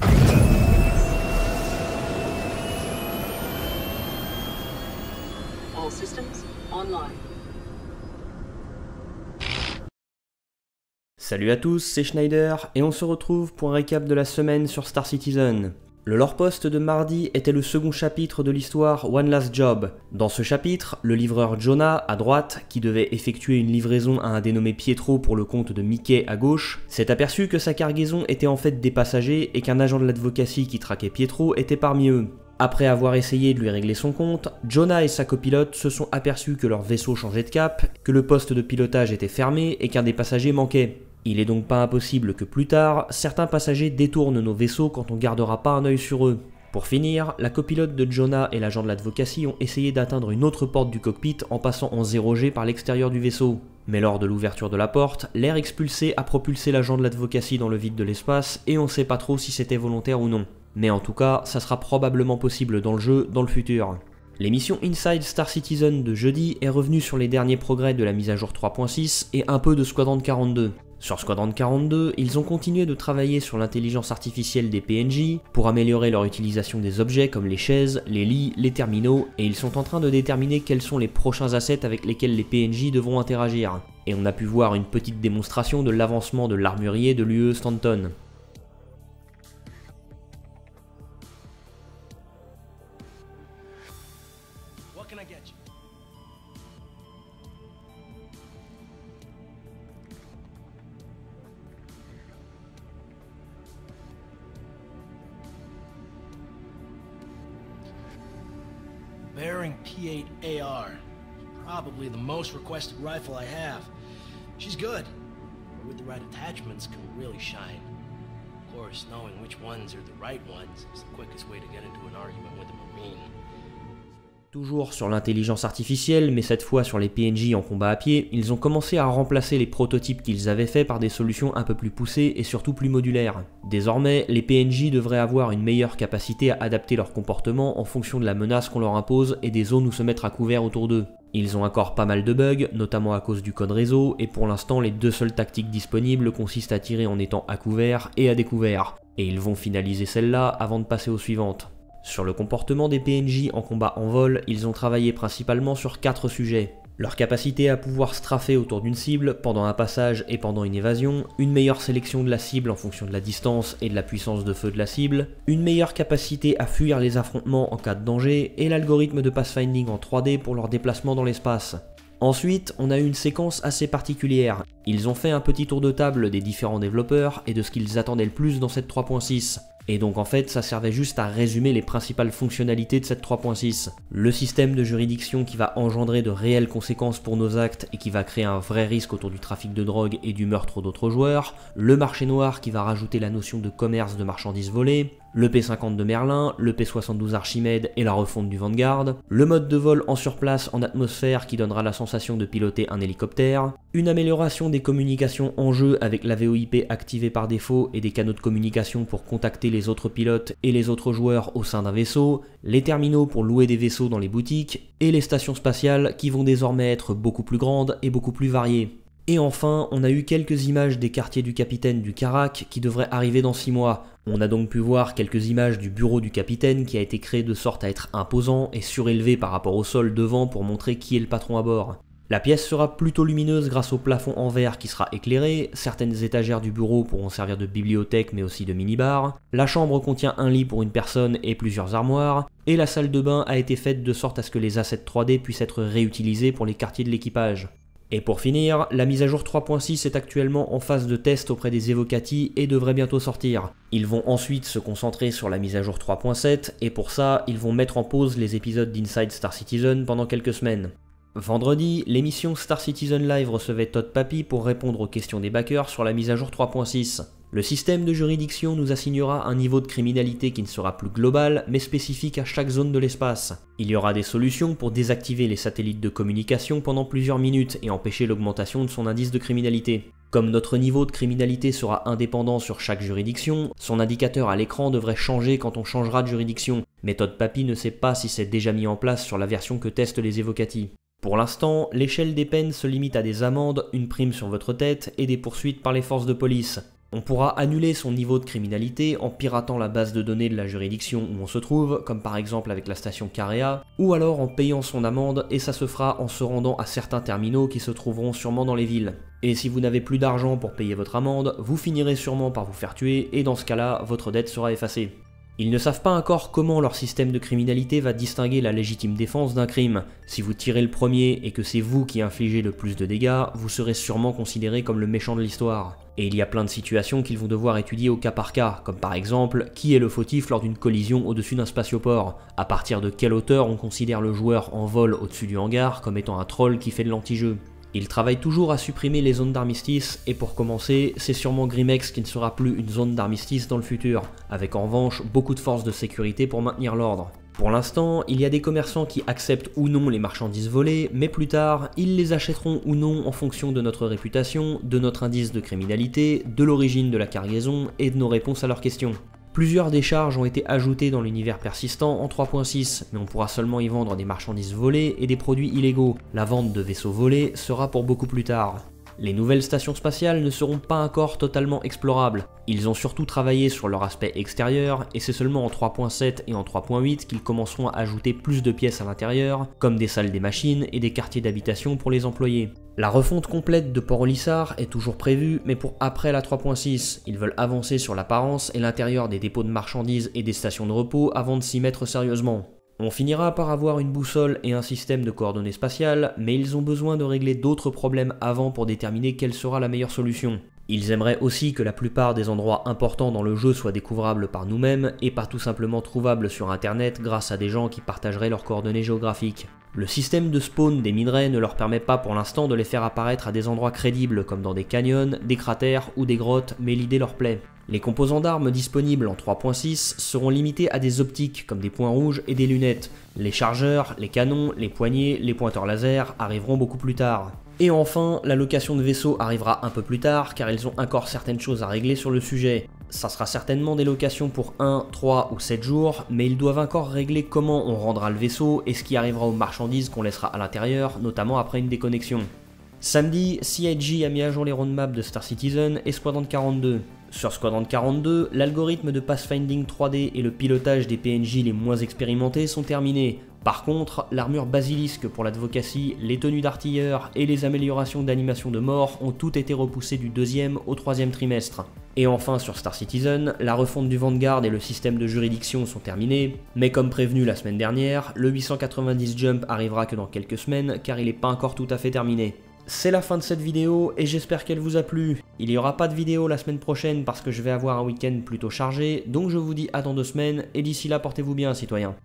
All systems online. Salut à tous, c'est Schneider et on se retrouve pour un récap de la semaine sur Star Citizen. Le lore post de mardi était le second chapitre de l'histoire One Last Job. Dans ce chapitre, le livreur Jonah, à droite, qui devait effectuer une livraison à un dénommé Pietro pour le compte de Mickey à gauche, s'est aperçu que sa cargaison était en fait des passagers et qu'un agent de l'advocacy qui traquait Pietro était parmi eux. Après avoir essayé de lui régler son compte, Jonah et sa copilote se sont aperçus que leur vaisseau changeait de cap, que le poste de pilotage était fermé et qu'un des passagers manquait. Il est donc pas impossible que plus tard, certains passagers détournent nos vaisseaux quand on gardera pas un œil sur eux. Pour finir, la copilote de Jonah et l'agent de l'advocacy ont essayé d'atteindre une autre porte du cockpit en passant en 0G par l'extérieur du vaisseau. Mais lors de l'ouverture de la porte, l'air expulsé a propulsé l'agent de l'advocacy dans le vide de l'espace et on sait pas trop si c'était volontaire ou non. Mais en tout cas, ça sera probablement possible dans le jeu, dans le futur. L'émission Inside Star Citizen de jeudi est revenue sur les derniers progrès de la mise à jour 3.6 et un peu de Squadron 42. Sur Squadron 42, ils ont continué de travailler sur l'intelligence artificielle des PNJ pour améliorer leur utilisation des objets comme les chaises, les lits, les terminaux, et ils sont en train de déterminer quels sont les prochains assets avec lesquels les PNJ devront interagir. Et on a pu voir une petite démonstration de l'avancement de l'armurier de l'UE Stanton. Bearing P8 AR. Probably the most requested rifle I have. She's good, but with the right attachments can really shine. Of course, knowing which ones are the right ones is the quickest way to get into an argument with a Marine. Toujours sur l'intelligence artificielle, mais cette fois sur les PNJ en combat à pied, ils ont commencé à remplacer les prototypes qu'ils avaient faits par des solutions un peu plus poussées et surtout plus modulaires. Désormais, les PNJ devraient avoir une meilleure capacité à adapter leur comportement en fonction de la menace qu'on leur impose et des zones où se mettre à couvert autour d'eux. Ils ont encore pas mal de bugs, notamment à cause du code réseau, et pour l'instant les deux seules tactiques disponibles consistent à tirer en étant à couvert et à découvert, et ils vont finaliser celle-là avant de passer aux suivantes. Sur le comportement des PNJ en combat en vol, ils ont travaillé principalement sur 4 sujets. Leur capacité à pouvoir straffer autour d'une cible pendant un passage et pendant une évasion, une meilleure sélection de la cible en fonction de la distance et de la puissance de feu de la cible, une meilleure capacité à fuir les affrontements en cas de danger et l'algorithme de pathfinding en 3D pour leur déplacement dans l'espace. Ensuite, on a eu une séquence assez particulière. Ils ont fait un petit tour de table des différents développeurs et de ce qu'ils attendaient le plus dans cette 3.6. Et donc en fait, ça servait juste à résumer les principales fonctionnalités de cette 3.6. Le système de juridiction qui va engendrer de réelles conséquences pour nos actes et qui va créer un vrai risque autour du trafic de drogue et du meurtre d'autres joueurs, le marché noir qui va rajouter la notion de commerce de marchandises volées, le P50 de Merlin, le P72 Archimède et la refonte du Vanguard, le mode de vol en surplace en atmosphère qui donnera la sensation de piloter un hélicoptère, une amélioration des communications en jeu avec la VoIP activée par défaut et des canaux de communication pour contacter les autres pilotes et les autres joueurs au sein d'un vaisseau, les terminaux pour louer des vaisseaux dans les boutiques, et les stations spatiales qui vont désormais être beaucoup plus grandes et beaucoup plus variées. Et enfin, on a eu quelques images des quartiers du capitaine du Karak qui devraient arriver dans 6 mois. On a donc pu voir quelques images du bureau du capitaine qui a été créé de sorte à être imposant et surélevé par rapport au sol devant pour montrer qui est le patron à bord. La pièce sera plutôt lumineuse grâce au plafond en verre qui sera éclairé, certaines étagères du bureau pourront servir de bibliothèque mais aussi de minibar, la chambre contient un lit pour une personne et plusieurs armoires, et la salle de bain a été faite de sorte à ce que les assets 3D puissent être réutilisés pour les quartiers de l'équipage. Et pour finir, la mise à jour 3.6 est actuellement en phase de test auprès des Evocati et devrait bientôt sortir. Ils vont ensuite se concentrer sur la mise à jour 3.7 et pour ça, ils vont mettre en pause les épisodes d'Inside Star Citizen pendant quelques semaines. Vendredi, l'émission Star Citizen Live recevait Todd Papy pour répondre aux questions des backers sur la mise à jour 3.6. Le système de juridiction nous assignera un niveau de criminalité qui ne sera plus global, mais spécifique à chaque zone de l'espace. Il y aura des solutions pour désactiver les satellites de communication pendant plusieurs minutes et empêcher l'augmentation de son indice de criminalité. Comme notre niveau de criminalité sera indépendant sur chaque juridiction, son indicateur à l'écran devrait changer quand on changera de juridiction, mais Todd Papy ne sait pas si c'est déjà mis en place sur la version que testent les Evocati. Pour l'instant, l'échelle des peines se limite à des amendes, une prime sur votre tête et des poursuites par les forces de police. On pourra annuler son niveau de criminalité en piratant la base de données de la juridiction où on se trouve, comme par exemple avec la station Carea, ou alors en payant son amende, et ça se fera en se rendant à certains terminaux qui se trouveront sûrement dans les villes. Et si vous n'avez plus d'argent pour payer votre amende, vous finirez sûrement par vous faire tuer, et dans ce cas-là, votre dette sera effacée. Ils ne savent pas encore comment leur système de criminalité va distinguer la légitime défense d'un crime. Si vous tirez le premier et que c'est vous qui infligez le plus de dégâts, vous serez sûrement considéré comme le méchant de l'histoire. Et il y a plein de situations qu'ils vont devoir étudier au cas par cas, comme par exemple, qui est le fautif lors d'une collision au-dessus d'un spatioport? À partir de quelle hauteur on considère le joueur en vol au-dessus du hangar comme étant un troll qui fait de l'anti-jeu? Ils travaillent toujours à supprimer les zones d'armistice, et pour commencer, c'est sûrement Grimex qui ne sera plus une zone d'armistice dans le futur, avec en revanche beaucoup de forces de sécurité pour maintenir l'ordre. Pour l'instant, il y a des commerçants qui acceptent ou non les marchandises volées, mais plus tard, ils les achèteront ou non en fonction de notre réputation, de notre indice de criminalité, de l'origine de la cargaison et de nos réponses à leurs questions. Plusieurs décharges ont été ajoutées dans l'univers persistant en 3.6, mais on pourra seulement y vendre des marchandises volées et des produits illégaux. La vente de vaisseaux volés sera pour beaucoup plus tard. Les nouvelles stations spatiales ne seront pas encore totalement explorables. Ils ont surtout travaillé sur leur aspect extérieur, et c'est seulement en 3.7 et en 3.8 qu'ils commenceront à ajouter plus de pièces à l'intérieur, comme des salles des machines et des quartiers d'habitation pour les employés. La refonte complète de Port-Olisar est toujours prévue, mais pour après la 3.6. Ils veulent avancer sur l'apparence et l'intérieur des dépôts de marchandises et des stations de repos avant de s'y mettre sérieusement. On finira par avoir une boussole et un système de coordonnées spatiales, mais ils ont besoin de régler d'autres problèmes avant pour déterminer quelle sera la meilleure solution. Ils aimeraient aussi que la plupart des endroits importants dans le jeu soient découvrables par nous-mêmes et pas tout simplement trouvables sur internet grâce à des gens qui partageraient leurs coordonnées géographiques. Le système de spawn des minerais ne leur permet pas pour l'instant de les faire apparaître à des endroits crédibles comme dans des canyons, des cratères ou des grottes, mais l'idée leur plaît. Les composants d'armes disponibles en 3.6 seront limités à des optiques comme des points rouges et des lunettes. Les chargeurs, les canons, les poignées, les pointeurs laser arriveront beaucoup plus tard. Et enfin, la location de vaisseaux arrivera un peu plus tard car ils ont encore certaines choses à régler sur le sujet. Ça sera certainement des locations pour 1, 3 ou 7 jours, mais ils doivent encore régler comment on rendra le vaisseau et ce qui arrivera aux marchandises qu'on laissera à l'intérieur, notamment après une déconnexion. Samedi, CIG a mis à jour les roadmaps de Star Citizen et Squadron 42. Sur Squadron 42, l'algorithme de pathfinding 3D et le pilotage des PNJ les moins expérimentés sont terminés. Par contre, l'armure basilisque pour l'advocacy, les tenues d'artilleurs et les améliorations d'animation de mort ont toutes été repoussées du 2e au 3e trimestre. Et enfin sur Star Citizen, la refonte du Vanguard et le système de juridiction sont terminés, mais comme prévenu la semaine dernière, le 890 Jump arrivera que dans quelques semaines car il n'est pas encore tout à fait terminé. C'est la fin de cette vidéo et j'espère qu'elle vous a plu. Il n'y aura pas de vidéo la semaine prochaine parce que je vais avoir un week-end plutôt chargé, donc je vous dis à dans 2 semaines et d'ici là portez-vous bien citoyens.